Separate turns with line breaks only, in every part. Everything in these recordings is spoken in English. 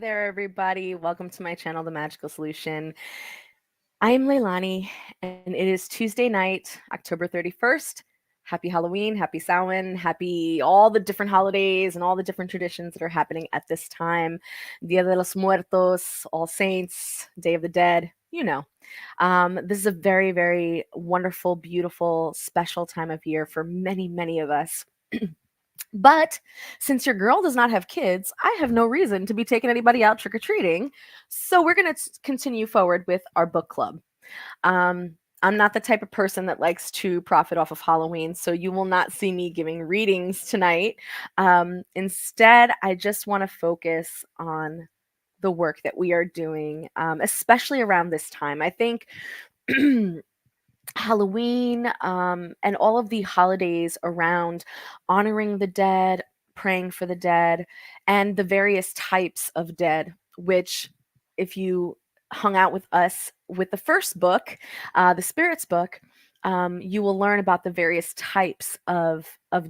there, everybody. Welcome to my channel, The Magical Solution. I'm Leilani, and it is Tuesday night, October 31st. Happy Halloween, happy Samhain, happy all the different holidays and all the different traditions that are happening at this time. Dia de los Muertos, All Saints, Day of the Dead, you know. This is a very, very wonderful, beautiful, special time of year for many, many of us. But since your girl does not have kids, I have no reason to be taking anybody out trick or treating. So we're going to continue forward with our book club. I'm not the type of person that likes to profit off of Halloween, so you will not see me giving readings tonight. Instead, I just want to focus on the work that we are doing, especially around this time. I think Halloween, and all of the holidays around honoring the dead, praying for the dead, and the various types of dead, which, if you hung out with us with the first book, the Spirits book, you will learn about the various types of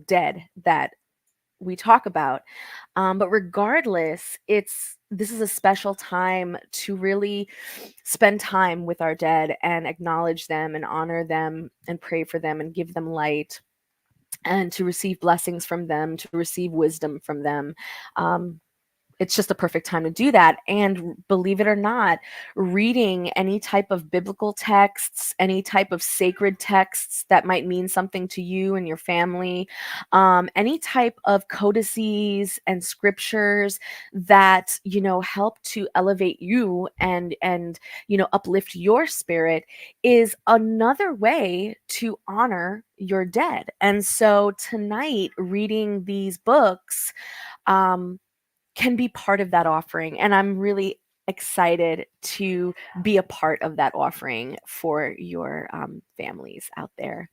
dead that we talk about. But regardless, this is a special time to really spend time with our dead and acknowledge them and honor them and pray for them and give them light and to receive blessings from them, to receive wisdom from them. It's just a perfect time to do that. And believe it or not, reading any type of biblical texts, any type of sacred texts that might mean something to you and your family, any type of codices and scriptures that help to elevate you and uplift your spirit is another way to honor your dead. And so tonight, reading these books can be part of that offering. And I'm really excited to be a part of that offering for your families out there.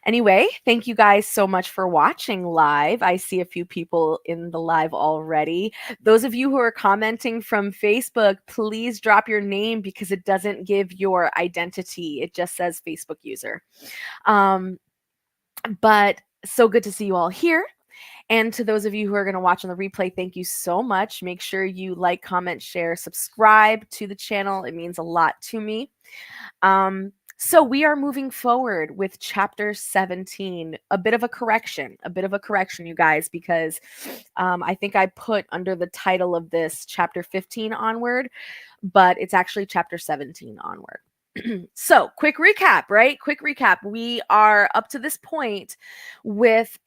Anyway, thank you guys so much for watching live. I see a few people in the live already. Those of you who are commenting from Facebook, please drop your name because it doesn't give your identity. It just says Facebook user. But so good to see you all here. And to those of you who are going to watch on the replay, thank you so much. Make sure you like, comment, share, subscribe to the channel. It means a lot to me. So we are moving forward with chapter 17, a bit of a correction, you guys, because I think I put under the title of this chapter 15 onward, but it's actually chapter 17 onward. So quick recap, right? Quick recap. We are up to this point with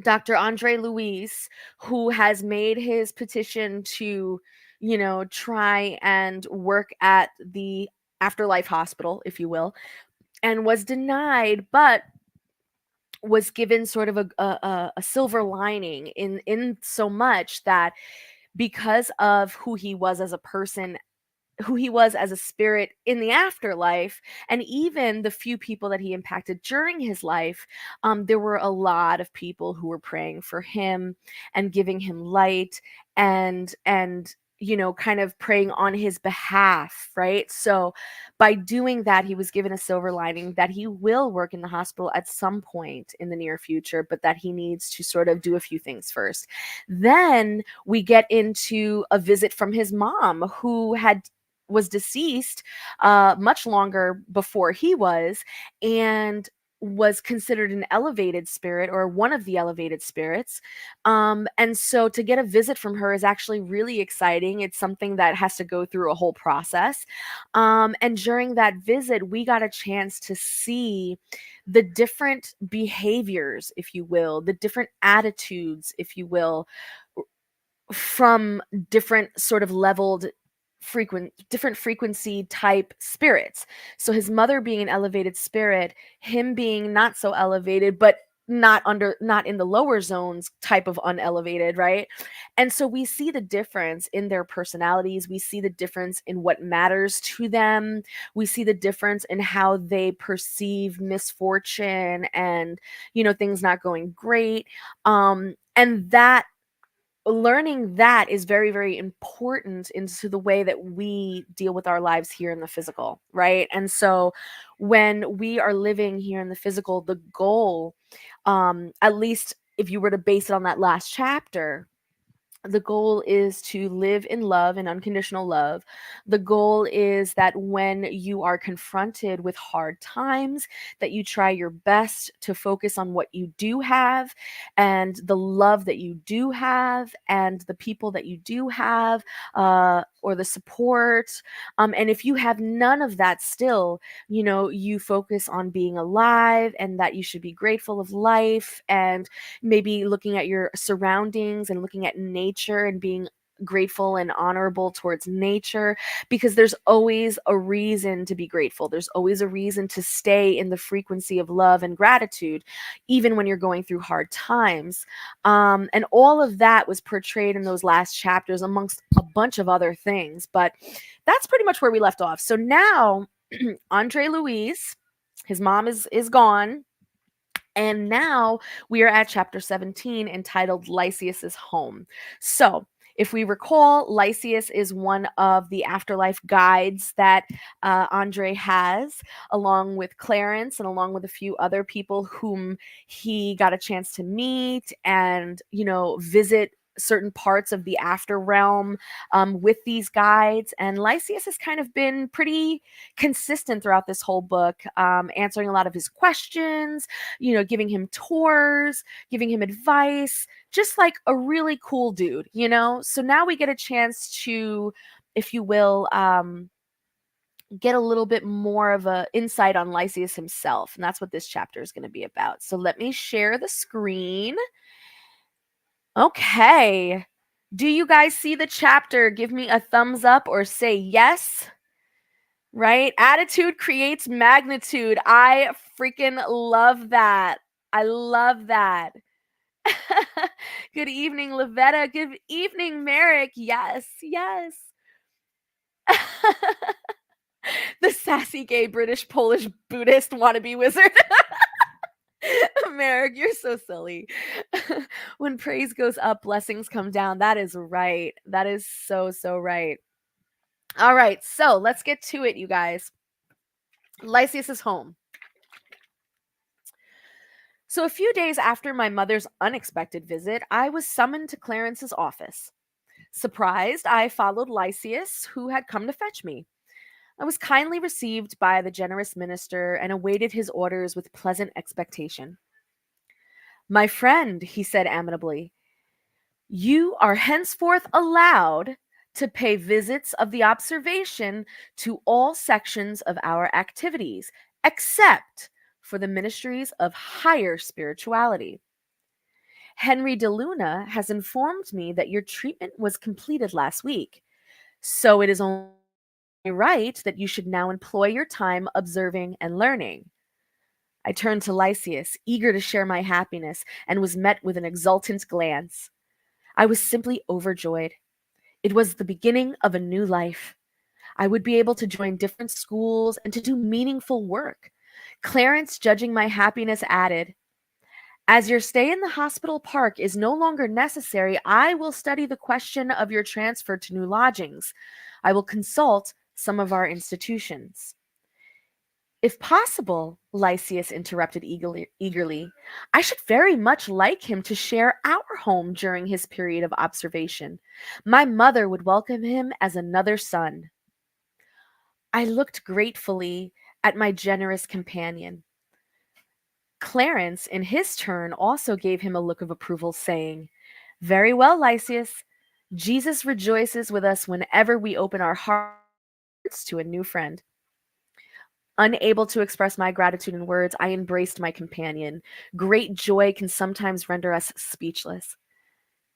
Dr. Andre Luis, who has made his petition to, try and work at the afterlife hospital, if you will, and was denied, but was given sort of a silver lining in so much that because of who he was as a person, who he was as a spirit in the afterlife, and even the few people that he impacted during his life, there were a lot of people who were praying for him and giving him light and kind of praying on his behalf, right? So by doing that, he was given a silver lining that he will work in the hospital at some point in the near future, but that he needs to sort of do a few things first. Then we get into a visit from his mom, who was deceased much longer before he was, and was considered an elevated spirit, or one of the elevated spirits. And so to get a visit from her is actually really exciting. It's something that has to go through a whole process. And during that visit, we got a chance to see the different behaviors, if you will, the different attitudes, if you will, from different sort of leveled different frequency type spirits. So his mother being an elevated spirit, him being not so elevated, but not in the lower zones type of unelevated, right? And so we see the difference in their personalities. We see the difference in what matters to them. We see the difference in how they perceive misfortune and things not going great. And that learning that is very, very important into the way that we deal with our lives here in the physical, right? And so when we are living here in the physical, the goal, at least if you were to base it on that last chapter, The goal is to live in love and unconditional love. The goal is that when you are confronted with hard times, that you try your best to focus on what you do have and the love that you do have and the people that you do have, or the support. And if you have none of that still, you focus on being alive and that you should be grateful of life, and maybe looking at your surroundings and looking at nature and being grateful and honorable towards nature, because there's always a reason to be grateful. There's always a reason to stay in the frequency of love and gratitude, even when you're going through hard times. And all of that was portrayed in those last chapters, amongst a bunch of other things. But that's pretty much where we left off. So now, Andre Louise, his mom is gone. And now we are at chapter 17, entitled Lysias's Home. So, if we recall, Lysias is one of the afterlife guides that Andre has, along with Clarence and along with a few other people whom he got a chance to meet and, visit certain parts of the after realm with these guides. And Lysias has kind of been pretty consistent throughout this whole book, answering a lot of his questions, giving him tours, giving him advice, just like a really cool dude. So now we get a chance to, if you will, get a little bit more of a insight on Lysias himself, and that's what this chapter is going to be about. So let me share the screen. Okay. Do you guys see the chapter? Give me a thumbs up or say yes. Right? Attitude creates magnitude. I freaking love that. I love that. Good evening, Lavetta. Good evening, Merrick. Yes, yes. The sassy gay British Polish Buddhist wannabe wizard. Merrick, you're so silly. When praise goes up, blessings come down. That is right. That is so, so right. All right, so let's get to it, you guys. Lysias's home. So, a few days after my mother's unexpected visit, I was summoned to Clarence's office. Surprised, I followed Lysias, who had come to fetch me. I was kindly received by the generous minister and awaited his orders with pleasant expectation. My friend, he said amiably, you are henceforth allowed to pay visits of the observation to all sections of our activities, except for the ministries of higher spirituality. Henry de Luna has informed me that your treatment was completed last week, so it is only right that you should now employ your time observing and learning. I turned to Lysias, eager to share my happiness, and was met with an exultant glance. I was simply overjoyed. It was the beginning of a new life. I would be able to join different schools and to do meaningful work. Clarence, judging my happiness, added, as your stay in the hospital park is no longer necessary, I will study the question of your transfer to new lodgings. I will consult some of our institutions. If possible, Lysias interrupted eagerly, I should very much like him to share our home during his period of observation. My mother would welcome him as another son. I looked gratefully at my generous companion. Clarence, in his turn, also gave him a look of approval, saying, very well, Lysias. Jesus rejoices with us whenever we open our hearts to a new friend. Unable to express my gratitude in words, I embraced my companion. Great joy can sometimes render us speechless.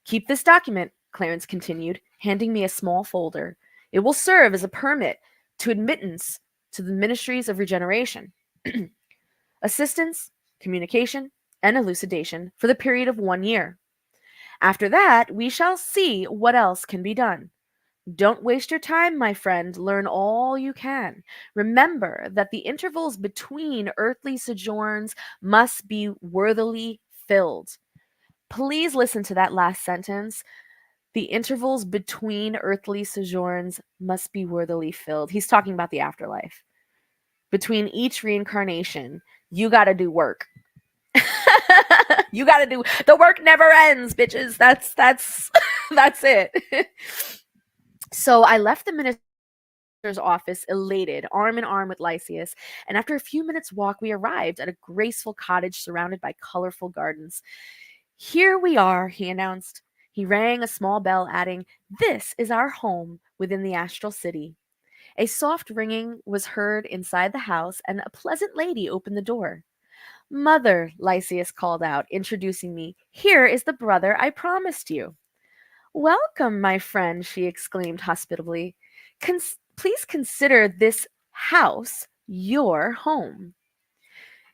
Keep this document, Clarence continued, handing me a small folder. It will serve as a permit to admittance to the ministries of regeneration, assistance, communication, and elucidation for the period of 1 year. After that, we shall see what else can be done. Don't waste your time, my friend. Learn all you can. Remember that the intervals between earthly sojourns must be worthily filled. Please listen to that last sentence. The intervals between earthly sojourns must be worthily filled. He's talking about the afterlife. Between each reincarnation, you got to do work. You got to do the work never ends, bitches. That's That's it. So I left the minister's office elated, arm in arm with Lysias, and after a few minutes' walk, we arrived at a graceful cottage surrounded by colorful gardens. Here we are, he announced. He rang a small bell, adding, "This is our home within the astral city." A soft ringing was heard inside the house, and a pleasant lady opened the door. "Mother," Lysias called out, introducing me, "here is the brother I promised you." "Welcome, my friend," she exclaimed hospitably. Please consider this house your home."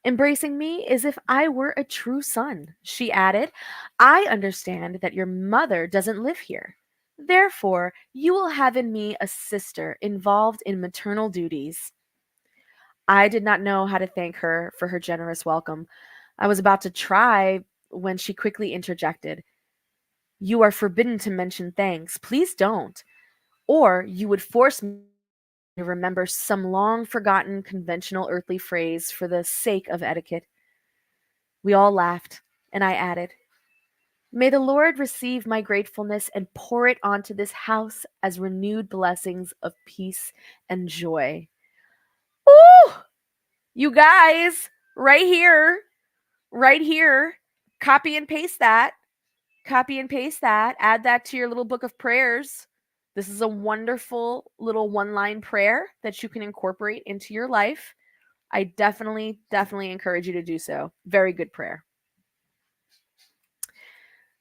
Embracing me as if I were a true son, she added, "I understand that your mother doesn't live here. Therefore, you will have in me a sister involved in maternal duties." I did not know how to thank her for her generous welcome. I was about to try when she quickly interjected, "You are forbidden to mention thanks. Please don't. Or you would force me to remember some long forgotten conventional earthly phrase for the sake of etiquette." We all laughed, and I added, "May the Lord receive my gratefulness and pour it onto this house as renewed blessings of peace and joy." Ooh, you guys, right here, right here, copy and paste that. Copy and paste that. Add that to your little book of prayers. This is a wonderful little one line prayer that you can incorporate into your life. I definitely, definitely encourage you to do so. Very good prayer.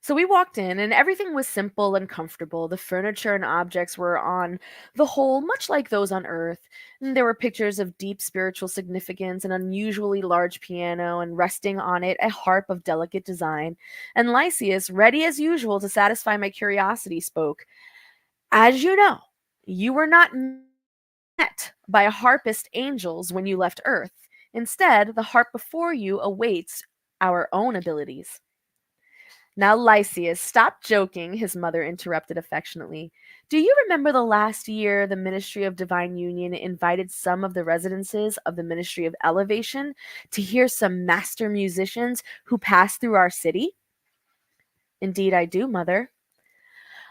So we walked in, and everything was simple and comfortable. The furniture and objects were, on the whole, much like those on Earth. And there were pictures of deep spiritual significance, an unusually large piano, and resting on it a harp of delicate design. And Lysias, ready as usual to satisfy my curiosity, spoke. "As you know, you were not met by harpist angels when you left Earth. Instead, the harp before you awaits our own abilities." "Now, Lysias, stop joking," his mother interrupted affectionately. "Do you remember the last year the Ministry of Divine Union invited some of the residences of the Ministry of Elevation to hear some master musicians who passed through our city?" "Indeed, I do, mother."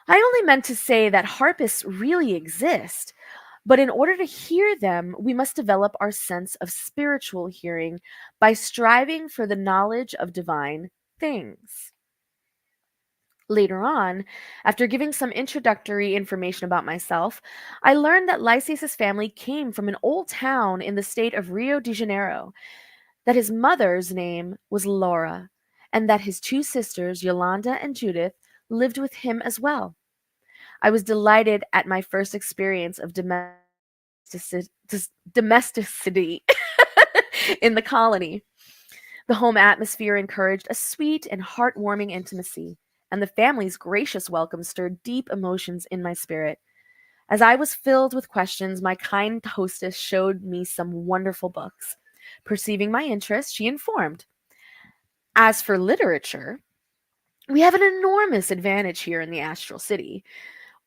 "I only meant to say that harpists really exist, but in order to hear them, we must develop our sense of spiritual hearing by striving for the knowledge of divine things." Later on, after giving some introductory information about myself, I learned that Lysias's family came from an old town in the state of Rio de Janeiro, that his mother's name was Laura, and that his two sisters, Yolanda and Judith, lived with him as well. I was delighted at my first experience of domesticity in the colony. The home atmosphere encouraged a sweet and heartwarming intimacy, and the family's gracious welcome stirred deep emotions in my spirit. As I was filled with questions, my kind hostess showed me some wonderful books. Perceiving my interest, she informed, "As for literature, we have an enormous advantage here in the Astral City.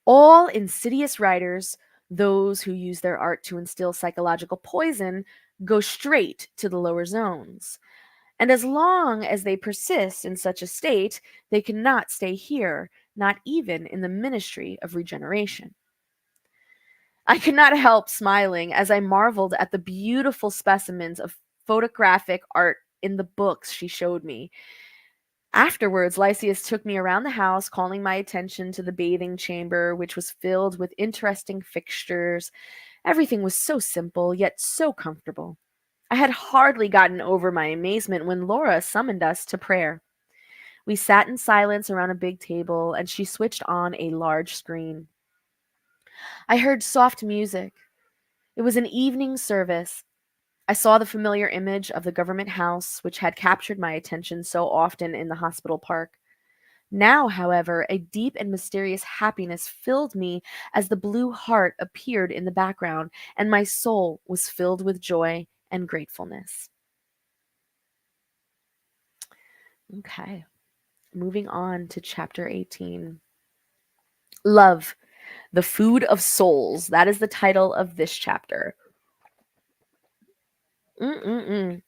All insidious writers, those who use their art to instill psychological poison, go straight to the lower zones. And as long as they persist in such a state, they cannot stay here, not even in the ministry of regeneration." I could not help smiling as I marveled at the beautiful specimens of photographic art in the books she showed me. Afterwards, Lysias took me around the house, calling my attention to the bathing chamber, which was filled with interesting fixtures. Everything was so simple, yet so comfortable. I had hardly gotten over my amazement when Laura summoned us to prayer. We sat in silence around a big table, and she switched on a large screen. I heard soft music. It was an evening service. I saw the familiar image of the government house, which had captured my attention so often in the hospital park. Now, however, a deep and mysterious happiness filled me as the blue heart appeared in the background, and my soul was filled with joy and gratefulness. Okay, moving on to chapter 18. Love, the food of souls. That is the title of this chapter. Mm-mm-mm.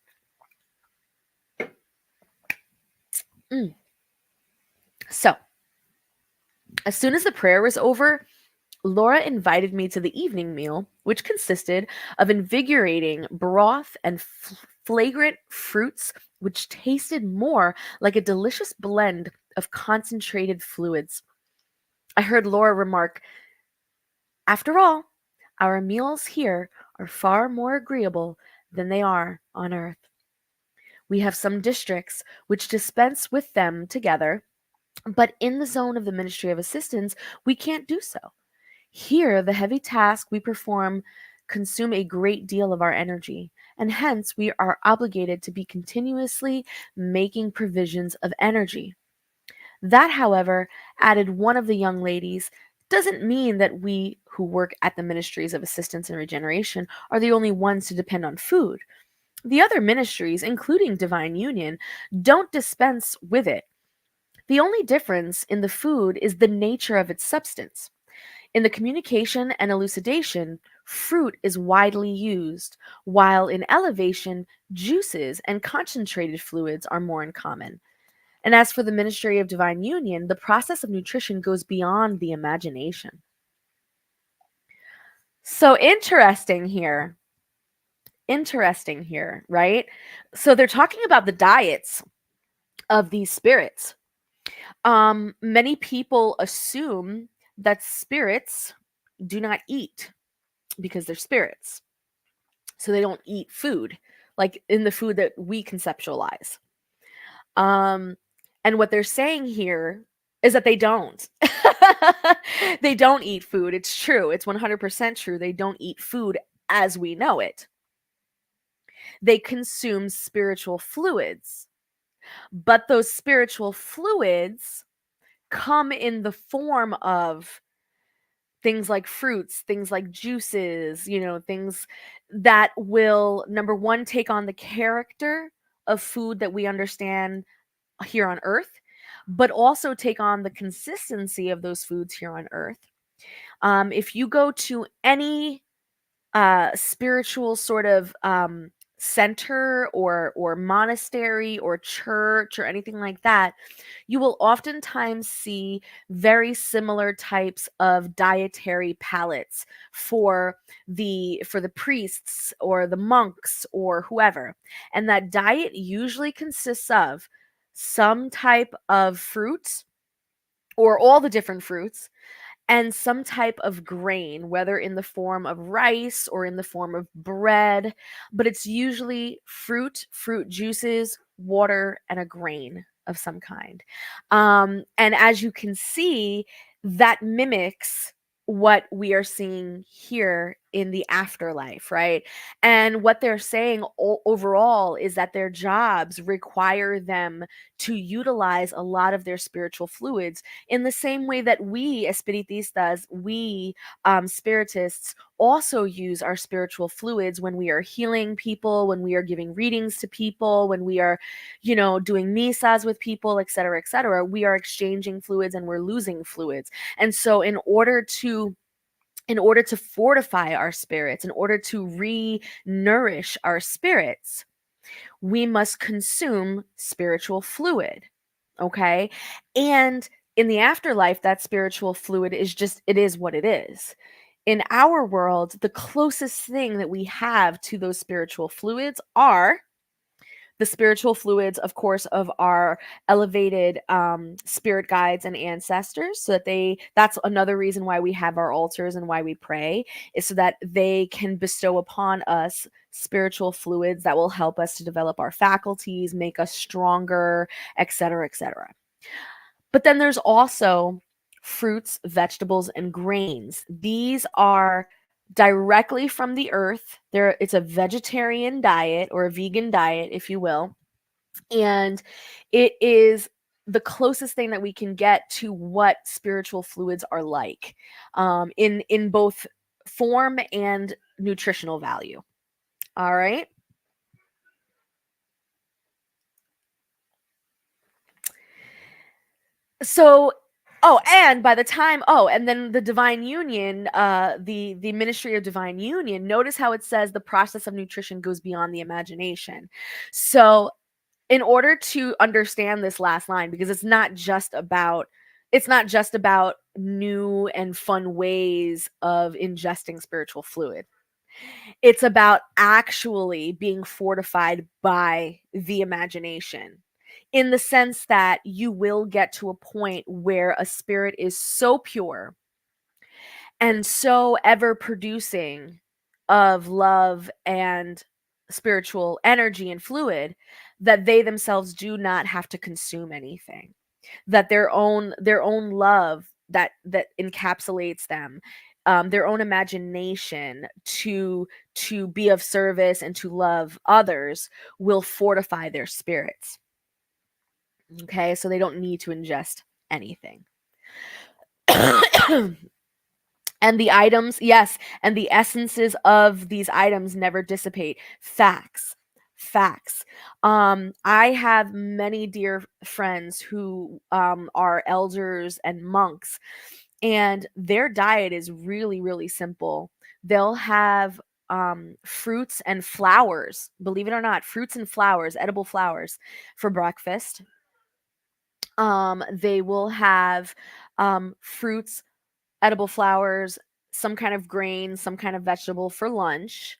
Mm. So, As soon as the prayer was over, Laura invited me to the evening meal, which consisted of invigorating broth and flagrant fruits, which tasted more like a delicious blend of concentrated fluids. I heard Laura remark, "After all, our meals here are far more agreeable than they are on earth. We have some districts which dispense with them together, but in the zone of the Ministry of Assistance, we can't do so. Here, the heavy task we perform consume a great deal of our energy, and hence we are obligated to be continuously making provisions of energy. That, however," added one of the young ladies, "doesn't mean that we who work at the ministries of assistance and regeneration are the only ones to depend on food. The other ministries, including Divine Union, don't dispense with it. The only difference in the food is the nature of its substance. In the communication and elucidation, fruit is widely used, while in elevation, juices and concentrated fluids are more in common. And as for the ministry of divine union, the process of nutrition goes beyond the imagination." So interesting here. Interesting here, right? So they're talking about the diets of these spirits. Many people assume that spirits do not eat because they're spirits. So they don't eat food, like in the food that we conceptualize. Um, and what they're saying here is that they don't. They don't eat food. It's true. It's 100% true. They don't eat food as we know it. They consume spiritual fluids, but those spiritual fluids come in the form of things like fruits, things like juices, things that will, number one, take on the character of food that we understand here on earth, but also take on the consistency of those foods here on earth. If you go to any spiritual sort of center or monastery or church or anything like that, you will oftentimes see very similar types of dietary palettes for the priests or the monks or whoever. And that diet usually consists of some type of fruit or all the different fruits and some type of grain, whether in the form of rice or in the form of bread, but it's usually fruit juices, water, and a grain of some kind. And as you can see, that mimics what we are seeing here in the afterlife, right? And what they're saying overall is that their jobs require them to utilize a lot of their spiritual fluids in the same way that we, espiritistas, we spiritists, also use our spiritual fluids when we are healing people, when we are giving readings to people, when we are, doing misas with people, et cetera, et cetera. We are exchanging fluids and we're losing fluids. And so in order to fortify our spirits, in order to re-nourish our spirits, we must consume spiritual fluid. Okay. And in the afterlife, that spiritual fluid it is what it is. In our world, the closest thing that we have to those spiritual fluids are the spiritual fluids, of course, of our elevated spirit guides and ancestors, so that's another reason why we have our altars and why we pray, is so that they can bestow upon us spiritual fluids that will help us to develop our faculties, make us stronger, etc., etc. But then there's also fruits, vegetables, and grains. These are directly from the earth. It's a vegetarian diet or a vegan diet, if you will. And it is the closest thing that we can get to what spiritual fluids are like, in both form and nutritional value. All right. So, and then the divine union, the ministry of divine union, notice how it says the process of nutrition goes beyond the imagination. So in order to understand this last line, because it's not just about new and fun ways of ingesting spiritual fluid. It's about actually being fortified by the imagination, in the sense that you will get to a point where a spirit is so pure and so ever producing of love and spiritual energy and fluid that they themselves do not have to consume anything, that their own love that encapsulates them, their own imagination to be of service and to love others will fortify their spirits. Okay, so they don't need to ingest anything. And the items, yes, and the essences of these items never dissipate. Facts. Facts. I have many dear friends who are elders and monks, and their diet is really, really simple. They'll have fruits and flowers, believe it or not, fruits and flowers, edible flowers for breakfast. They will have fruits, edible flowers, some kind of grain, some kind of vegetable for lunch.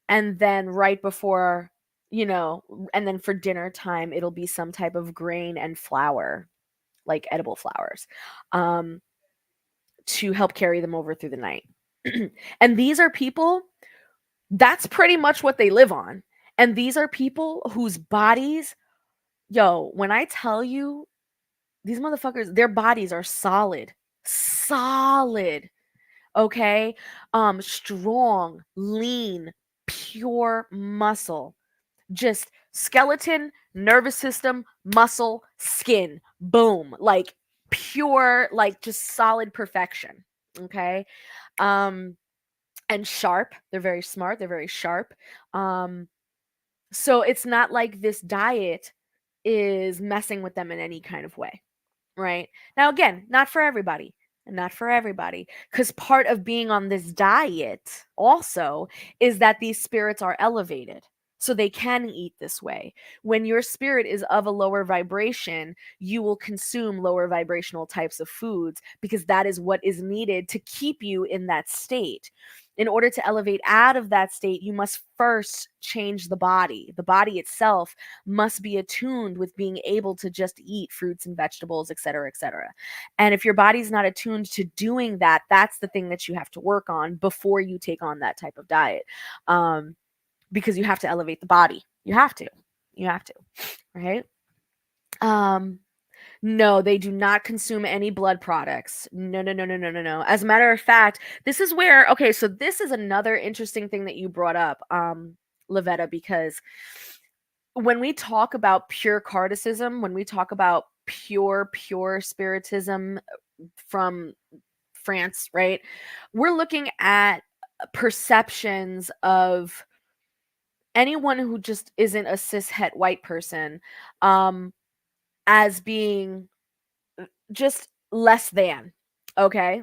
And then right before, and then for dinner time, it'll be some type of grain and flour, like edible flowers, um, to help carry them over through the night. And these are people, that's pretty much what they live on. And these are people whose bodies, when I tell you, these motherfuckers, their bodies are solid. Solid. Okay? Strong, lean, pure muscle. Just skeleton, nervous system, muscle, skin. Boom. Like pure, like just solid perfection. Okay? Um and sharp. They're very smart, they're very sharp. Um so it's not like this diet is messing with them in any kind of way. Right? Now, again, not for everybody. Not for everybody. Because part of being on this diet also is that these spirits are elevated. So they can eat this way. When your spirit is of a lower vibration, you will consume lower vibrational types of foods because that is what is needed to keep you in that state. In order to elevate out of that state, you must first change the body. The body itself must be attuned with being able to just eat fruits and vegetables, et cetera, et cetera. And if your body's not attuned to doing that, that's the thing that you have to work on before you take on that type of diet. Because you have to elevate the body. You have to. You have to. Right? Um, no, they do not consume any blood products. No, no, no, no, no, no, no. As a matter of fact, this is where, okay, so this is another interesting thing that you brought up, Lavetta, because when we talk about pure cardicism, when we talk about pure spiritism from France, right? We're looking at perceptions of anyone who just isn't a cis het white person, um, as being just less than, okay?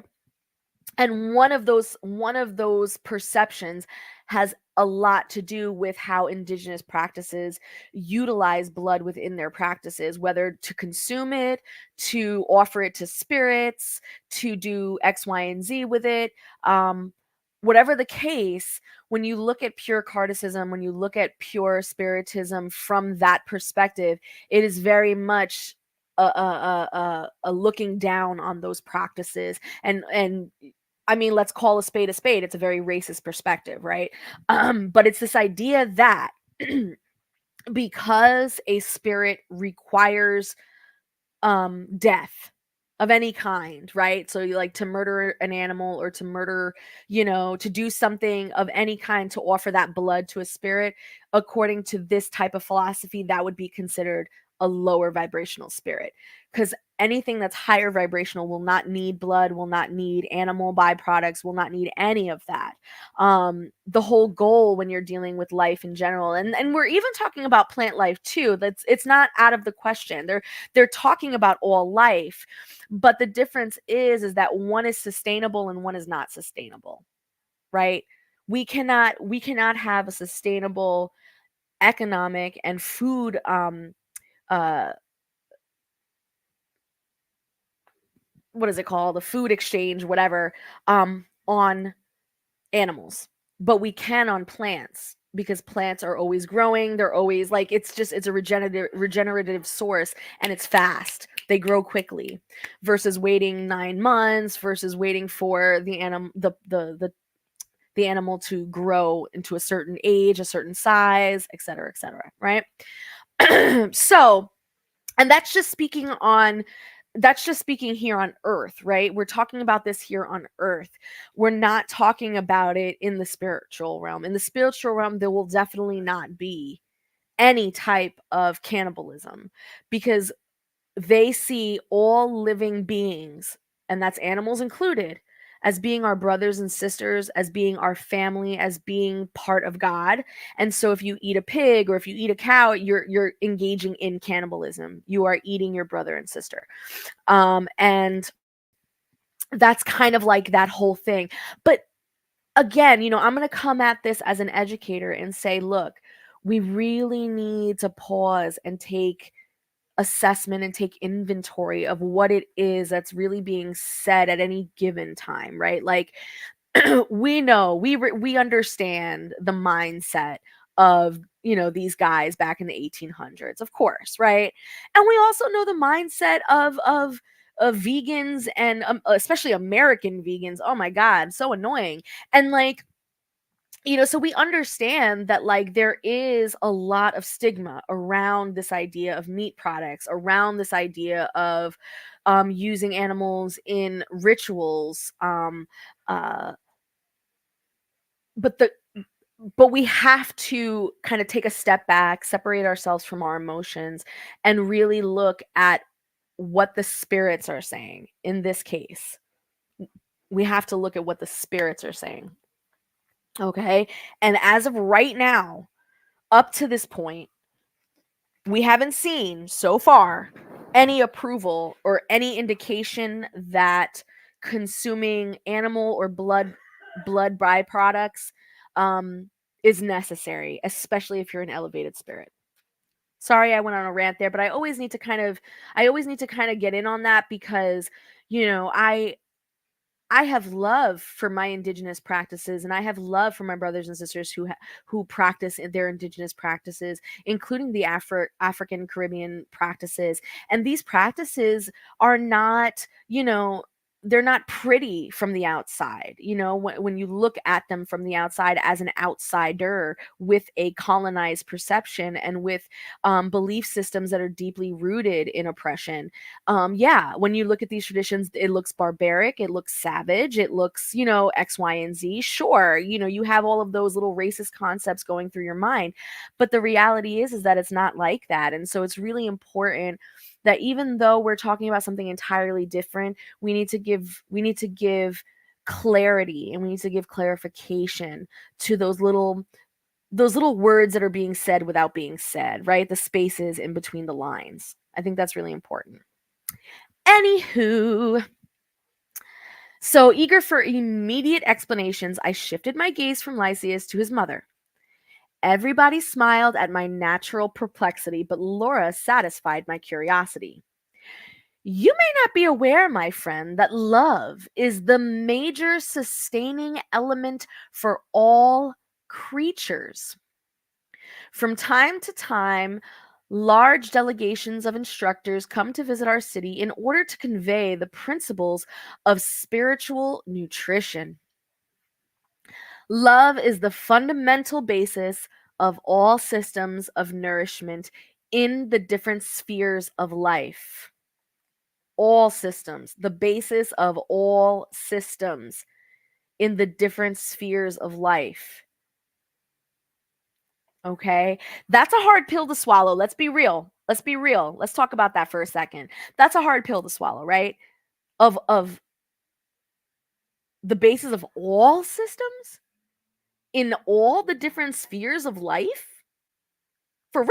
And one of those perceptions has a lot to do with how indigenous practices utilize blood within their practices, whether to consume it, to offer it to spirits, to do X, Y, and Z with it. Whatever the case, when you look at pure cardicism, when you look at pure spiritism from that perspective, it is very much a looking down on those practices. And I mean, let's call a spade a spade. It's a very racist perspective, right? But it's this idea that because a spirit requires death of any kind, right? So you like to murder an animal or to murder, to do something of any kind to offer that blood to a spirit, according to this type of philosophy, that would be considered a lower vibrational spirit. Because anything that's higher vibrational will not need blood, will not need animal byproducts, will not need any of that. The whole goal when you're dealing with life in general, and we're even talking about plant life too, it's not out of the question. They're talking about all life, but the difference is that one is sustainable and one is not sustainable, right? We cannot have a sustainable economic and food uh what is it called? The food exchange, whatever, on animals, but we can on plants because plants are always growing. They're always like, it's a regenerative source, and it's fast. They grow quickly versus waiting 9 months, versus waiting for the animal the animal to grow into a certain age, a certain size, et cetera, right? So, and that's just speaking here on earth, right? We're talking about this here on earth. We're not talking about it in the spiritual realm. In the spiritual realm, there will definitely not be any type of cannibalism, because they see all living beings, and that's animals included, as being our brothers and sisters, as being our family, as being part of God. And so if you eat a pig or if you eat a cow, you're engaging in cannibalism. You are eating your brother and sister. And that's kind of like that whole thing. But again, I'm going to come at this as an educator and say, look, we really need to pause and take assessment and take inventory of what it is that's really being said at any given time, right? Like, we know, we understand the mindset of, these guys back in the 1800s, of course, right? And we also know the mindset of vegans, and especially American vegans. Oh my god, so annoying. And like, so we understand that, like, there is a lot of stigma around this idea of meat products, around this idea of using animals in rituals. Uh, but the but we have to kind of take a step back, separate ourselves from our emotions, and really look at what the spirits are saying. In this case, we have to look at what the spirits are saying. Okay? And as of right now, up to this point, we haven't seen so far any approval or any indication that consuming animal or blood byproducts is necessary, especially if you're an elevated spirit. Sorry, I went on a rant there, but I always need to kind of get in on that, because I have love for my indigenous practices, and I have love for my brothers and sisters who practice their indigenous practices, including the African Caribbean practices. And these practices are not, they're not pretty from the outside. When you look at them from the outside as an outsider with a colonized perception and with belief systems that are deeply rooted in oppression. Yeah, when you look at these traditions, it looks barbaric, it looks savage, it looks, X, Y, and Z. Sure, you have all of those little racist concepts going through your mind, but the reality is that it's not like that. And so it's really important that, even though we're talking about something entirely different, we need to give clarity, and we need to give clarification to those little words that are being said without being said, right? The spaces in between the lines. I think that's really important. Anywho, so eager for immediate explanations, I shifted my gaze from Lysias to his mother. Everybody smiled at my natural perplexity, but Laura satisfied my curiosity. You may not be aware, my friend, that love is the major sustaining element for all creatures. From time to time, large delegations of instructors come to visit our city in order to convey the principles of spiritual nutrition. Love is the fundamental basis of all systems of nourishment in the different spheres of life. All systems, the basis of all systems in the different spheres of life. Okay? That's a hard pill to swallow. Let's be real. Let's be real. Let's talk about that for a second. That's a hard pill to swallow, right? Of the basis of all systems in all the different spheres of life? For real?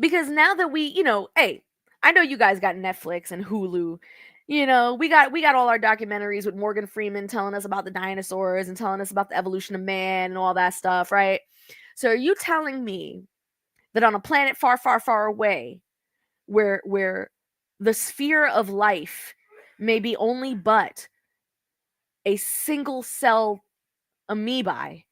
Because now that hey, I know you guys got Netflix and Hulu. We got all our documentaries with Morgan Freeman telling us about the dinosaurs and telling us about the evolution of man and all that stuff, right? So are you telling me that on a planet far, far, far away, where the sphere of life may be only but a single cell amoebae.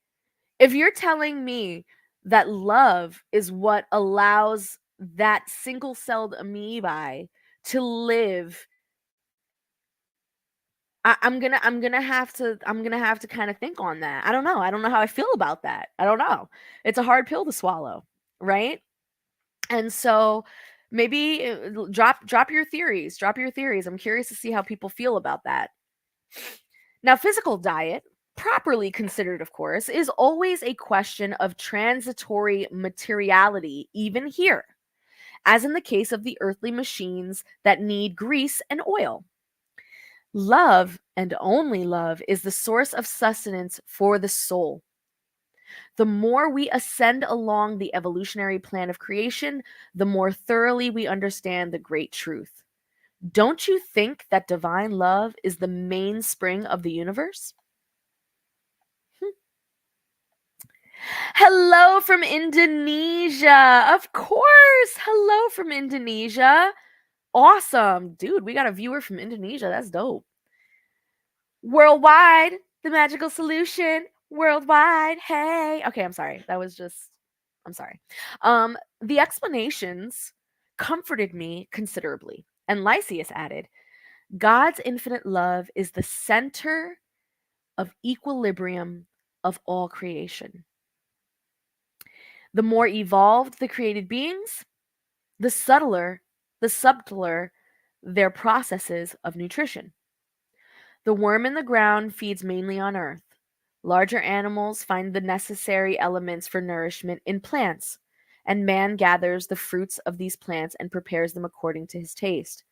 If you're telling me that love is what allows that single celled amoebae to live, I'm gonna have to kind of think on that. I don't know how I feel about that. I don't know. It's a hard pill to swallow, right? And so maybe drop your theories. Drop your theories. I'm curious to see how people feel about that. Now, physical diet, properly considered, of course, is always a question of transitory materiality, even here, as in the case of the earthly machines that need grease and oil. Love, and only love, is the source of sustenance for the soul. The more we ascend along the evolutionary plan of creation, the more thoroughly we understand the great truth. Don't you think that divine love is the mainspring of the universe? Hello from Indonesia. Of course. Hello from Indonesia. Awesome. Dude, we got a viewer from Indonesia. That's dope. Worldwide, the magical solution. Worldwide. Hey. Okay, I'm sorry. I'm sorry. The explanations comforted me considerably. And Lysias added, God's infinite love is the center of equilibrium of all creation. The more evolved the created beings, the subtler their processes of nutrition. The worm in the ground feeds mainly on earth. Larger animals find the necessary elements for nourishment in plants, and man gathers the fruits of these plants and prepares them according to his taste.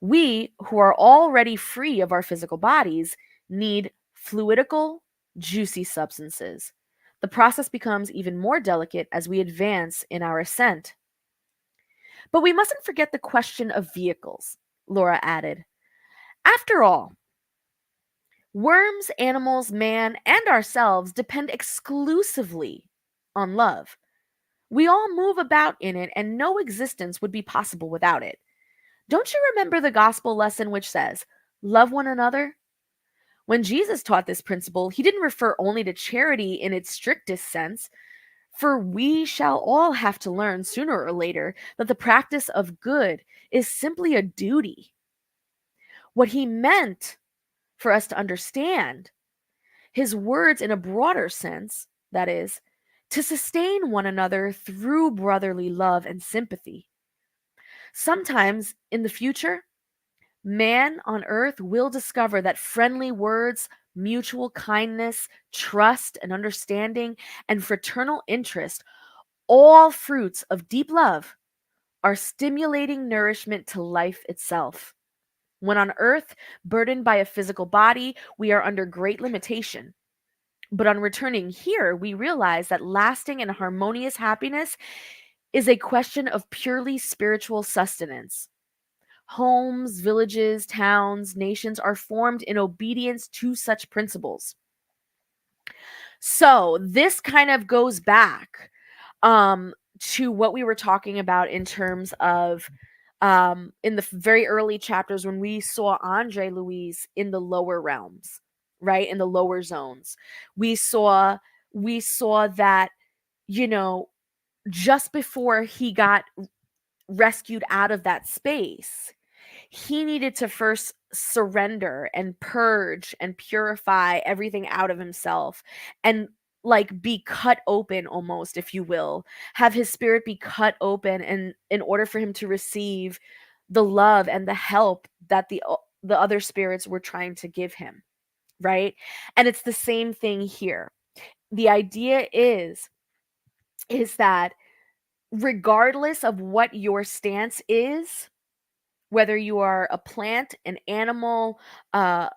We, who are already free of our physical bodies, need fluidical, juicy substances. The process becomes even more delicate as we advance in our ascent. But we mustn't forget the question of vehicles, Laura added. After all, worms, animals, man, and ourselves depend exclusively on love. We all move about in it, and no existence would be possible without it. Don't you remember the gospel lesson which says, love one another? When Jesus taught this principle, he didn't refer only to charity in its strictest sense, for we shall all have to learn sooner or later that the practice of good is simply a duty. What he meant for us to understand, his words in a broader sense, that is, to sustain one another through brotherly love and sympathy. Sometimes in the future, man on earth will discover that friendly words, mutual kindness, trust and understanding, and fraternal interest, all fruits of deep love, are stimulating nourishment to life itself. When on earth, burdened by a physical body, we are under great limitation. But on returning here, we realize that lasting and harmonious happiness is a question of purely spiritual sustenance. Homes, villages, towns, nations are formed in obedience to such principles. So this kind of goes back to what we were talking about in terms of in the very early chapters when we saw Andre Louise in the lower realms, right? In the lower zones. We saw that, you know, just before he got rescued out of that space, he needed to first surrender and purge and purify everything out of himself and like be cut open almost, if you will, have his spirit be cut open, and in order for him to receive the love and the help that the other spirits were trying to give him, right? And it's the same thing here. The idea is that regardless of what your stance is, whether you are a plant, an animal, a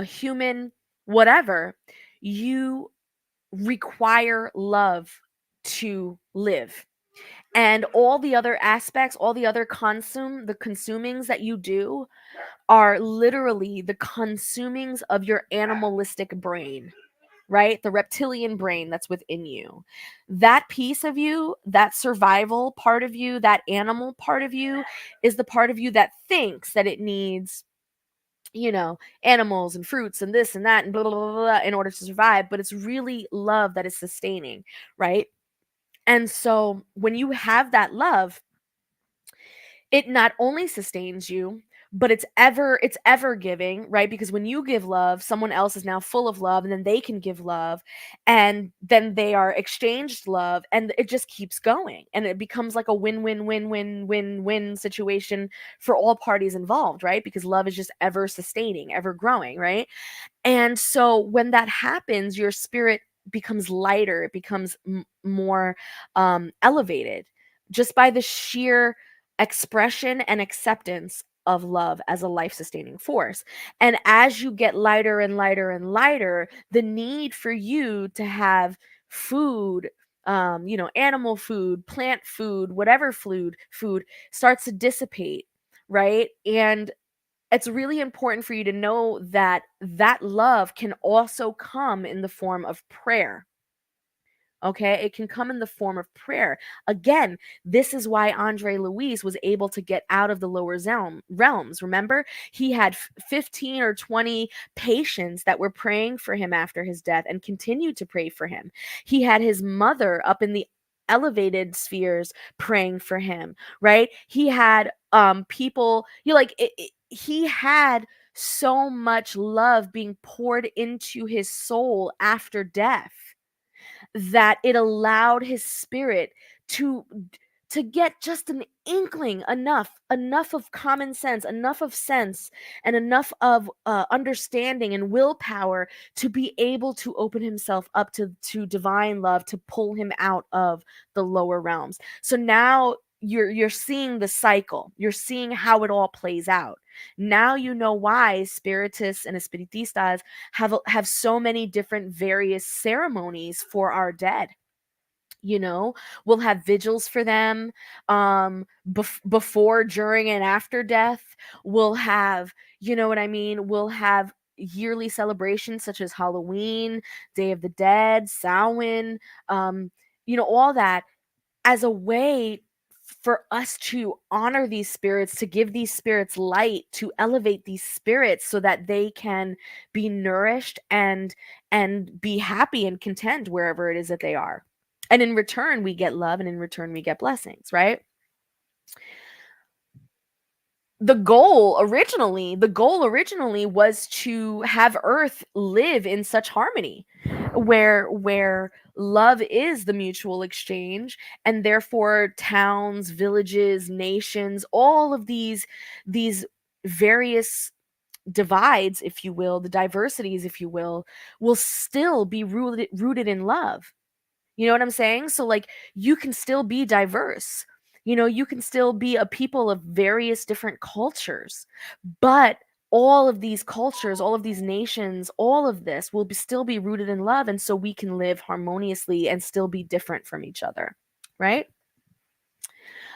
human, whatever, you require love to live. And all the other aspects, all the other the consumings that you do are literally the consumings of your animalistic brain. right? The reptilian brain that's within you. That piece of you, that survival part of you, that animal part of you, is the part of you that thinks that it needs, animals and fruits and this and that and blah, blah, blah, blah in order to survive. But it's really love that is sustaining, right? And so when you have that love, it not only sustains you, but it's ever giving, right? Because when you give love, someone else is now full of love, and then they can give love, and then they are exchanged love, and it just keeps going, and it becomes like a win-win-win-win-win-win situation for all parties involved, right? Because love is just ever sustaining, ever growing, right? And so when that happens, your spirit becomes lighter, it becomes more elevated, just by the sheer expression and acceptance of love as a life sustaining force. And as you get lighter and lighter and lighter, the need for you to have food, animal food, plant food, whatever food starts to dissipate, right? And it's really important for you to know that that love can also come in the form of prayer. Okay, it can come in the form of prayer. Again, this is why Andre Luis was able to get out of the lower realms. Remember, he had 15 or 20 patients that were praying for him after his death and continued to pray for him. He had his mother up in the elevated spheres praying for him, right? He had people, he had so much love being poured into his soul after death that it allowed his spirit to get just an inkling, enough of common sense, enough of sense, and enough of understanding and willpower to be able to open himself up to divine love, to pull him out of the lower realms. So now you're seeing the cycle, you're seeing how it all plays out. Now you know why spiritists and espiritistas have so many different various ceremonies for our dead. We'll have vigils for them, before, during, and after death. We'll have, what I mean, we'll have yearly celebrations such as Halloween, Day of the Dead, Samhain, all that, as a way for us to honor these spirits, to give these spirits light, to elevate these spirits so that they can be nourished and be happy and content wherever it is that they are. And in return, we get love, and in return, we get blessings, right? The goal originally was to have Earth live in such harmony, where love is the mutual exchange, and therefore towns, villages, nations, all of these various divides, if you will, the diversities, if you will still be rooted in love. You know what I'm saying? So, like, you can still be diverse. You can still be a people of various different cultures, but all of these cultures, all of these nations, all of this will still be rooted in love. And so we can live harmoniously and still be different from each other, right?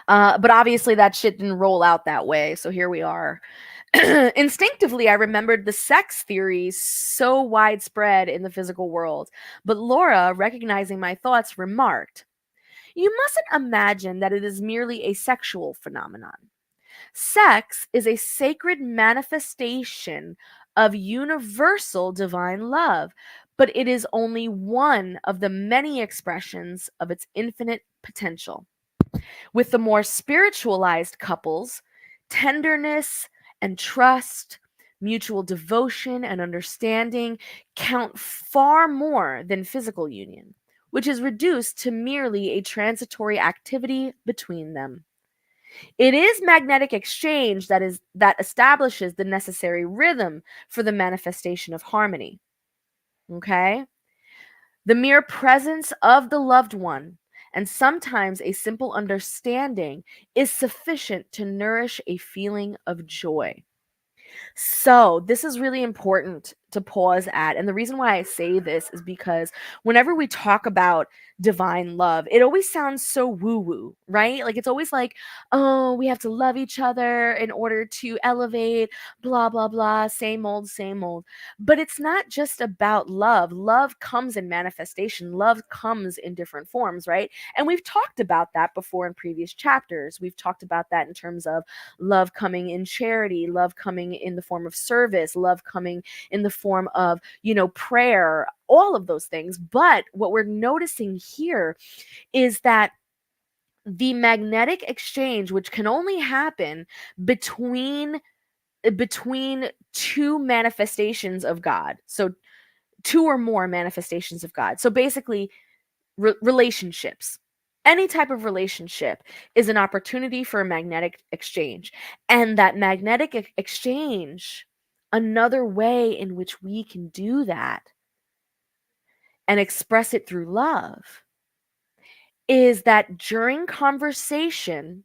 But obviously that shit didn't roll out that way. So here we are. Instinctively, I remembered the sex theories so widespread in the physical world. But Laura, recognizing my thoughts, remarked, "You mustn't imagine that it is merely a sexual phenomenon. Sex is a sacred manifestation of universal divine love, but it is only one of the many expressions of its infinite potential. With the more spiritualized couples, tenderness and trust, mutual devotion and understanding count far more than physical union, which is reduced to merely a transitory activity between them. It is magnetic exchange that establishes the necessary rhythm for the manifestation of harmony." Okay? The mere presence of the loved one, and sometimes a simple understanding, is sufficient to nourish a feeling of joy. So, this is really important to pause at. And the reason why I say this is because whenever we talk about divine love, it always sounds so woo woo, right? Like it's always like, oh, we have to love each other in order to elevate, blah, blah, blah, same old, same old. But it's not just about love. Love comes in manifestation, love comes in different forms, right? And we've talked about that before in previous chapters. We've talked about that in terms of love coming in charity, love coming in the form of service, love coming in the form of, prayer, all of those things. But what we're noticing here is that the magnetic exchange, which can only happen between two manifestations of God. So two or more manifestations of God. So basically, relationships. Any type of relationship is an opportunity for a magnetic exchange. And that magnetic exchange, another way in which we can do that and express it through love, is that during conversation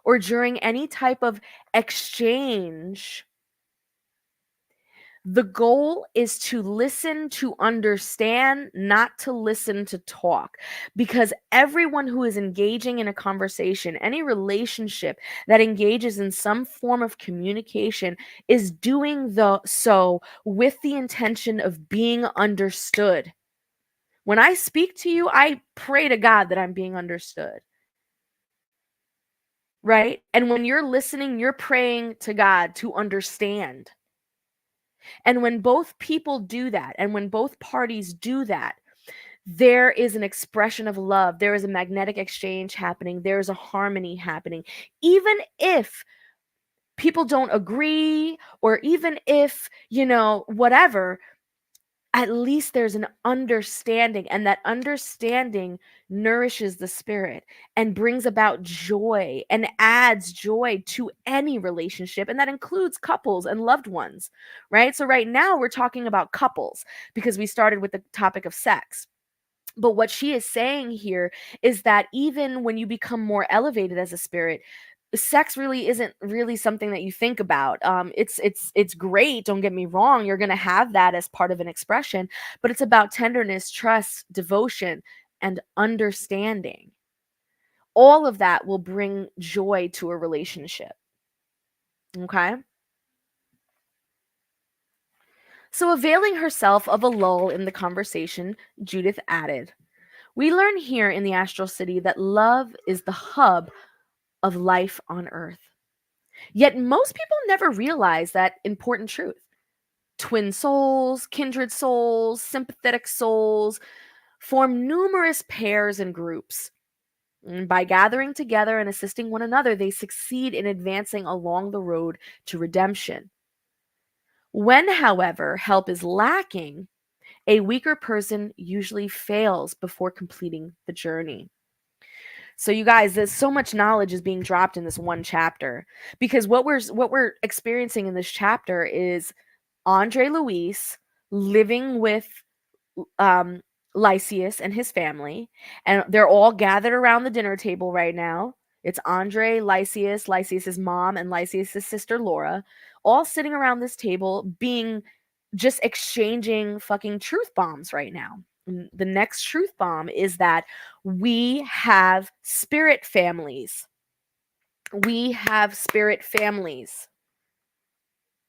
or during any type of exchange, the goal is to listen to understand, not to listen to talk. Because everyone who is engaging in a conversation, any relationship that engages in some form of communication, is doing so with the intention of being understood. When I speak to you, I pray to God that I'm being understood. Right? And when you're listening, you're praying to God to understand. And when both people do that, and when both parties do that, there is an expression of love. There is a magnetic exchange happening. There is a harmony happening. Even if people don't agree, or even if, whatever, at least there's an understanding, and that understanding nourishes the spirit and brings about joy and adds joy to any relationship, and that includes couples and loved ones, right? So right now we're talking about couples because we started with the topic of sex. But what she is saying here is that even when you become more elevated as a spirit, sex really isn't really something that you think about. It's great, don't get me wrong, you're going to have that as part of an expression, but it's about tenderness, trust, devotion, and understanding. All of that will bring joy to a relationship. Okay? So, availing herself of a lull in the conversation, Judith added, "We learn here in the Astral City that love is the hub of life on Earth. Yet most people never realize that important truth. Twin souls, kindred souls, sympathetic souls form numerous pairs and groups. And by gathering together and assisting one another, they succeed in advancing along the road to redemption. When, however, help is lacking, a weaker person usually fails before completing the journey." So you guys, there's so much knowledge is being dropped in this one chapter, because what we're experiencing in this chapter is Andre Luis living with um Lysias and his family, and they're all gathered around the dinner table right now. It's Andre, Lysias, Lysias's mom, and Lysias's sister Laura, all sitting around this table being just exchanging fucking truth bombs right now. And the next truth bomb is that we have spirit families. We have spirit families.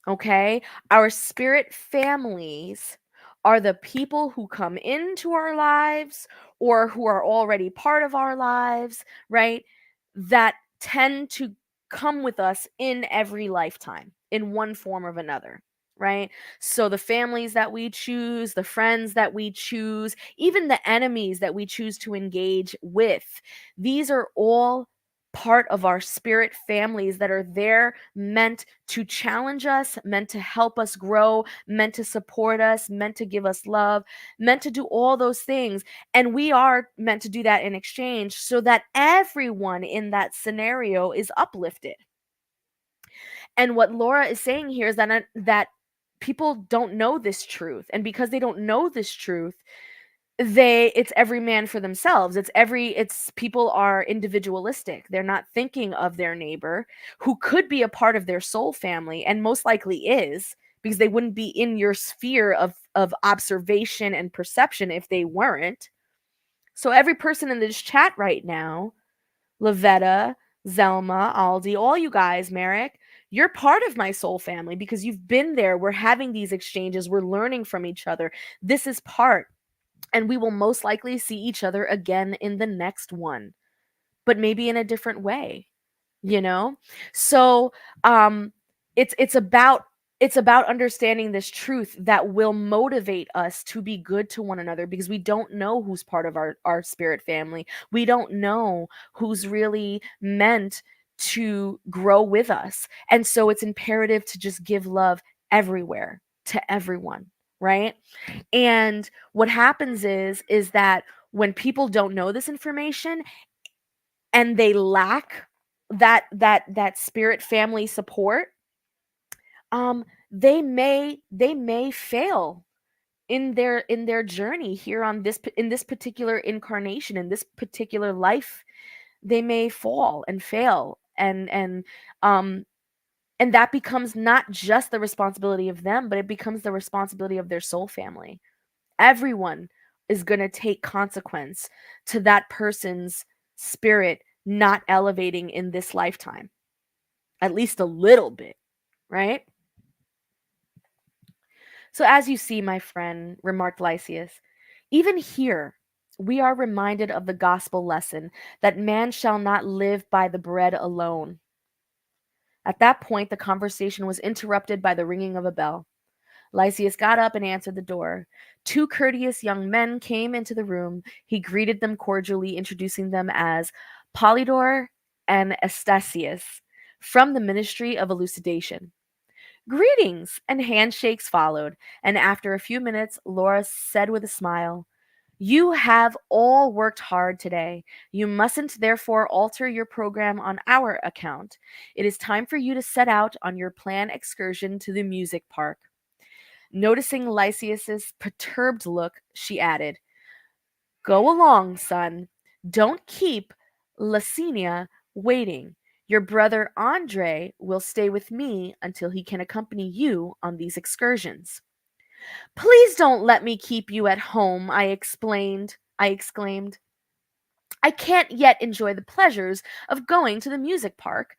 Okay? Our spirit families are the people who come into our lives or who are already part of our lives, right? That tend to come with us in every lifetime in one form or another, right? So the families that we choose, the friends that we choose, even the enemies that we choose to engage with, these are all part of our spirit families that are there meant to challenge us, meant to help us grow, meant to support us, meant to give us love, meant to do all those things. And we are meant to do that in exchange so that everyone in that scenario is uplifted. And what Laura is saying here is that people don't know this truth. And because they don't know this truth, it's every man for themselves. It's people are individualistic. They're not thinking of their neighbor who could be a part of their soul family and most likely is, because they wouldn't be in your sphere of observation and perception if they weren't. So every person in this chat right now, Lavetta, Zelma, Aldi, all you guys, Merrick, you're part of my soul family because you've been there. We're having these exchanges. We're learning from each other. This is part. And we will most likely see each other again in the next one, but maybe in a different way, you know? So it's it's about understanding this truth that will motivate us to be good to one another, because we don't know who's part of our spirit family. We don't know who's really meant to grow with us. And so it's imperative to just give love everywhere to everyone, right? And what happens is that when people don't know this information and they lack that spirit family support, they may fail in their journey here on this in this particular incarnation, in this particular life. They may fall and fail, um and that becomes not just the responsibility of them, but it becomes the responsibility of their soul family. Everyone is going to take consequence to that person's spirit not elevating in this lifetime, at least a little bit, right? So, as you see, my friend, remarked Lysias, even here we are reminded of the gospel lesson that man shall not live by the bread alone. At that point, the conversation was interrupted by the ringing of a bell. Lysias got up and answered the door. Two courteous young men came into the room. He greeted them cordially, introducing them as Polydor and Astasius from the Ministry of Elucidation. Greetings and handshakes followed, and after a few minutes, Laura said with a smile, "You have all worked hard today. You mustn't therefore alter your program on our account. It is time for you to set out on your planned excursion to the music park." Noticing Lysias's perturbed look, she added, "Go along, son. Don't keep Lasinia waiting. Your brother Andre will stay with me until he can accompany you on these excursions." "Please don't let me keep you at home," I exclaimed. "I can't yet enjoy the pleasures of going to the music park.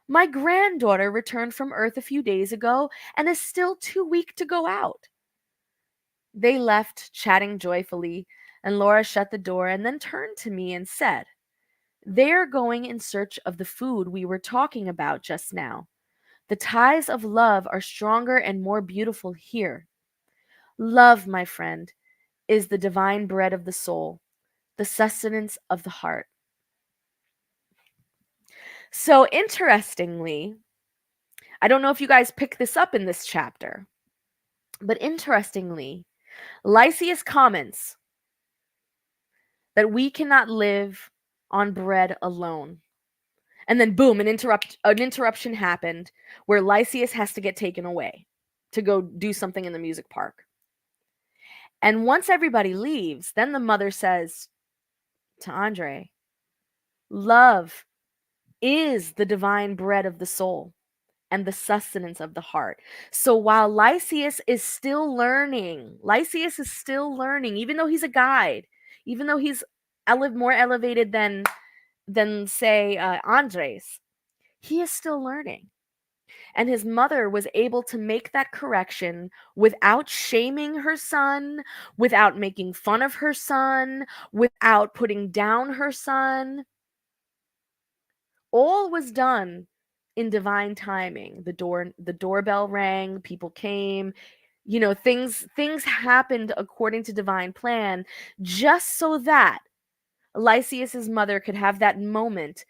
My granddaughter returned from Earth a few days ago and is still too weak to go out." They left, chatting joyfully, and Laura shut the door and then turned to me and said, "They are going in search of the food we were talking about just now. The ties of love are stronger and more beautiful here. Love, my friend, is the divine bread of the soul, the sustenance of the heart." So, interestingly, I don't know if you guys pick this up in this chapter, but interestingly, Lysias comments that we cannot live on bread alone. And then boom, an interruption happened where Lysias has to get taken away to go do something in the music park. And once everybody leaves, then the mother says to Andre, "Love is the divine bread of the soul and the sustenance of the heart." So while Lysias is still learning, even though he's a guide, even though he's more elevated than say Andres, he is still learning. And his mother was able to make that correction without shaming her son, without making fun of her son, without putting down her son. All was done in divine timing. The doorbell rang, people came, things happened according to divine plan, just so that Lysias's mother could have that moment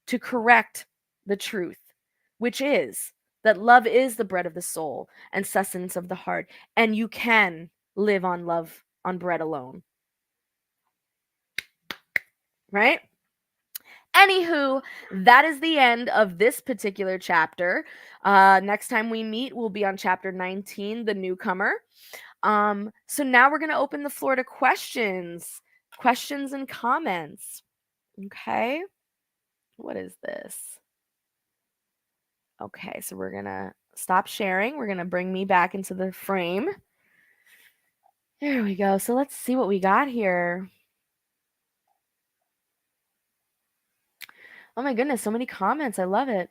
to correct the truth, which is that love is the bread of the soul and sustenance of the heart, and you can live on love on bread alone. Right? Anywho, that is the end of this particular chapter. Next time we meet, we'll be on chapter 19, The Newcomer. So now we're going to open the floor to questions and comments. Okay. What is this? Okay, so we're going to stop sharing. We're going to bring me back into the frame. There we go. So let's see what we got here. Oh my goodness, so many comments. I love it.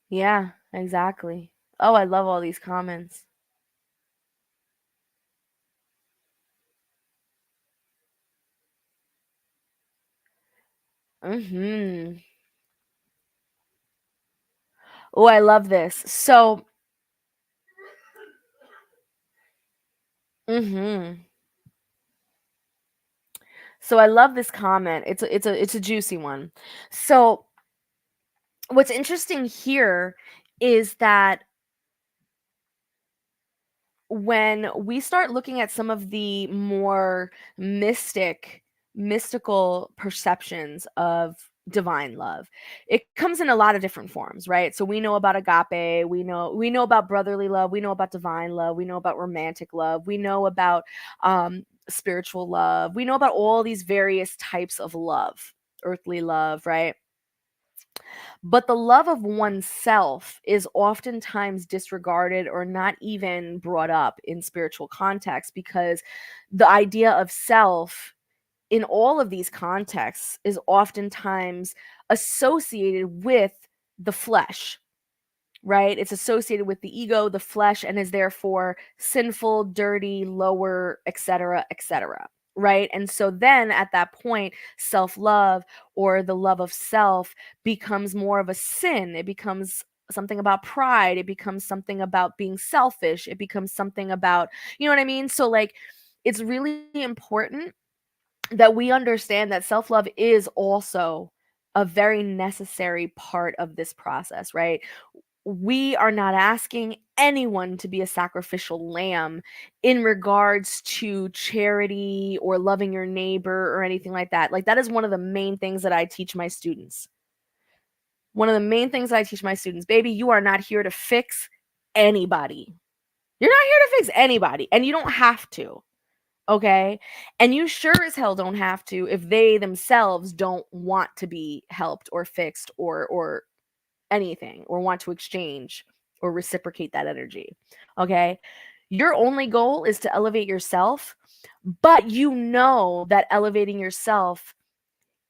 Yeah, exactly. Oh, I love all these comments. Mhm. Oh, I love this. Mhm. So I love this comment. It's a juicy one. So what's interesting here is that when we start looking at some of the more mystical perceptions of divine love, it comes in a lot of different forms, right? So we know about agape, we know about brotherly love, we know about divine love, we know about romantic love, we know about spiritual love, we know about all these various types of love, earthly love, right? But the love of oneself is oftentimes disregarded or not even brought up in spiritual context, because the idea of self in all of these contexts is oftentimes associated with the flesh, right? It's associated with the ego, the flesh, and is therefore sinful, dirty, lower, etc., etc. Right. And so then at that point, self love or the love of self becomes more of a sin. It becomes something about pride. It becomes something about being selfish. It becomes something about, you know what I mean? So, like, it's really important that we understand that self love is also a very necessary part of this process, right? We are not asking anyone to be a sacrificial lamb in regards to charity or loving your neighbor or anything like that. Like, that is one of the main things that I teach my students. One of the main things I teach my students, baby, you are not here to fix anybody. You're not here to fix anybody, and you don't have to. Okay. And you sure as hell don't have to if they themselves don't want to be helped or fixed or anything, or want to exchange or reciprocate that energy. Okay. Your only goal is to elevate yourself, but you know that elevating yourself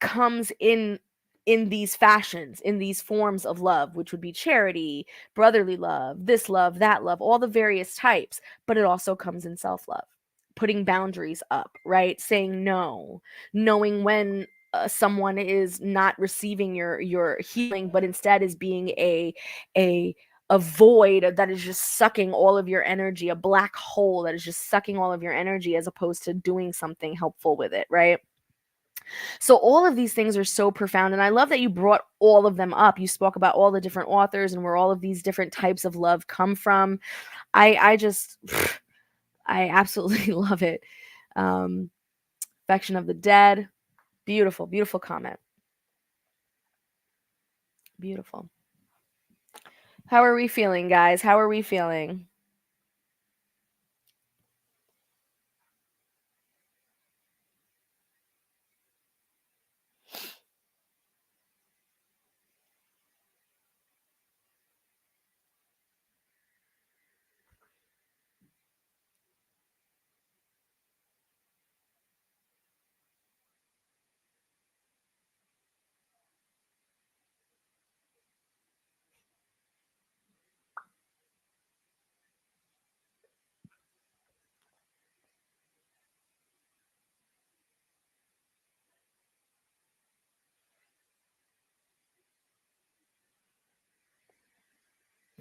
comes in these fashions, in these forms of love, which would be charity, brotherly love, that love, all the various types, but it also comes in self-love. Putting boundaries up, right? Saying no, knowing when someone is not receiving your healing, but instead is being a a void that is just sucking all of your energy, a black hole that is just sucking all of your energy, as opposed to doing something helpful with it, right? So all of these things are so profound, and I love that you brought all of them up. You spoke about all the different authors and where all of these different types of love come from. I just I absolutely love it. Um, Affection of the Dead, beautiful, beautiful comment. Beautiful. How are we feeling, guys? How are we feeling?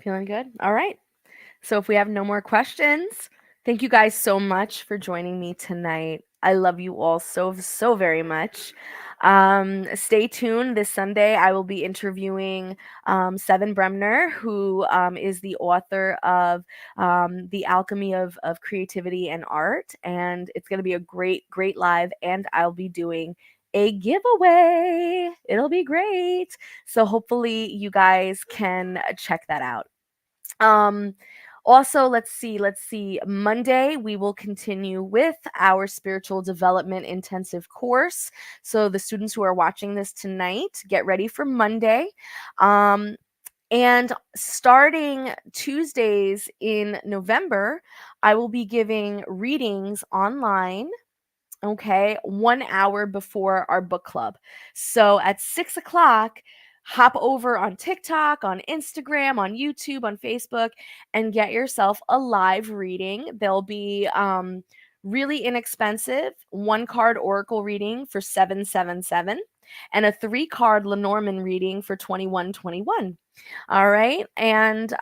Feeling good? All right. So if we have no more questions, thank you guys so much for joining me tonight. I love you all so, so very much. Stay tuned. This Sunday, I will be interviewing Seven Bremner, who is the author of The Alchemy of Creativity and Art. And it's going to be a great, great live. And I'll be doing a giveaway. It'll be great. So hopefully you guys can check that out. Um, Also, let's see. Monday, we will continue with our spiritual development intensive course. So, the students who are watching this tonight, get ready for Monday. Um, and starting Tuesdays in November, I will be giving readings online, okay, 1 hour before our book club. So at 6 o'clock, hop over on TikTok, on Instagram, on YouTube, on Facebook, and get yourself a live reading. There'll be really inexpensive 1 card oracle reading for 777 and a 3 card Lenormand reading for 2121. All right. And,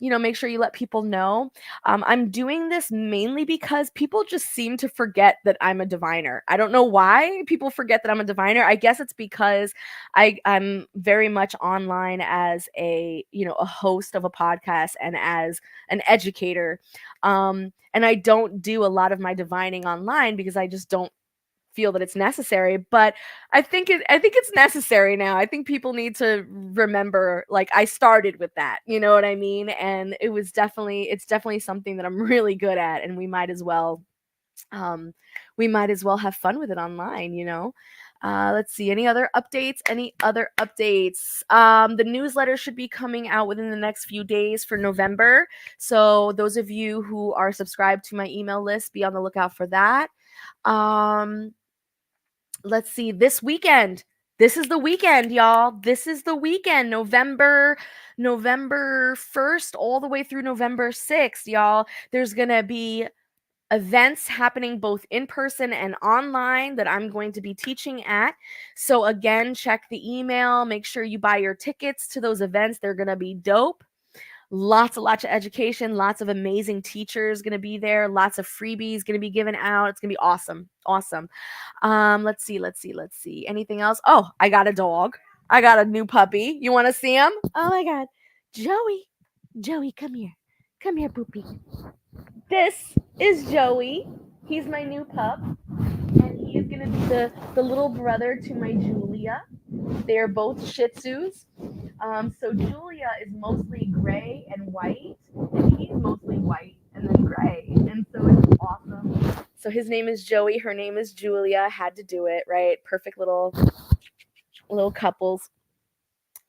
make sure you let people know. I'm doing this mainly because people just seem to forget that I'm a diviner. I don't know why people forget that I'm a diviner. I guess it's because I'm very much online as a host of a podcast and as an educator. And I don't do a lot of my divining online because I just don't feel that it's necessary, but I think it's necessary now. I think people need to remember, like, I started with that, you know what I mean? And it's definitely something that I'm really good at, and um we might as well have fun with it online. Let's see, any other updates. The newsletter should be coming out within the next few days for November, so those of you who are subscribed to my email list, be on the lookout for that. um let's see, this weekend. This is the weekend, y'all. This is the weekend. November 1st all the way through November 6th, y'all. There's going to be events happening both in person and online that I'm going to be teaching at. So again, check the email. Make sure you buy your tickets to those events. They're going to be dope. Lots of education, lots of amazing teachers going to be there, lots of freebies going to be given out. It's going to be awesome. Awesome. Let's see. Anything else? Oh, I got a dog. I got a new puppy. You want to see him? Oh my god. Joey. Joey, come here. Come here, poopy. This is Joey. He's my new pup, and he is going to be the little brother to my Julia. They are both Shih Tzus. So Julia is mostly gray and white, and he's mostly white and then gray, and so it's awesome. So his name is Joey, her name is Julia. Had to do it, right? Perfect little couples.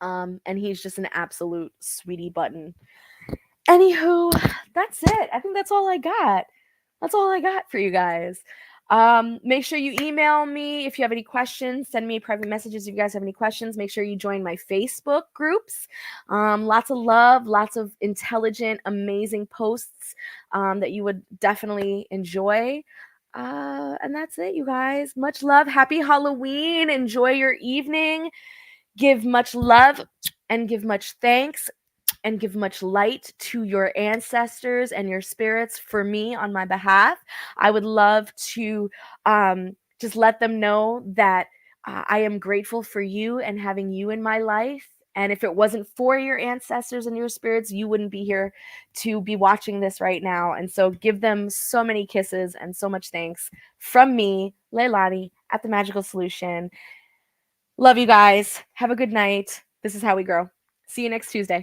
And he's just an absolute sweetie button. Anywho, that's it. I think that's all I got. That's all I got for you guys. Make sure you email me if you have any questions. Send me private messages if you guys have any questions. Make sure you join my Facebook groups. Lots of love, lots of intelligent, amazing posts that you would definitely enjoy. And that's it, you guys. Much love. Happy Halloween. Enjoy your evening. Give much love and give much thanks and give much light to your ancestors and your spirits for me on my behalf. I would love to just let them know that I am grateful for you and having you in my life. And if it wasn't for your ancestors and your spirits, you wouldn't be here to be watching this right now. And so give them so many kisses and so much thanks from me, Leilani, at The Magical Solution. Love you guys. Have a good night. This is how we grow. See you next Tuesday.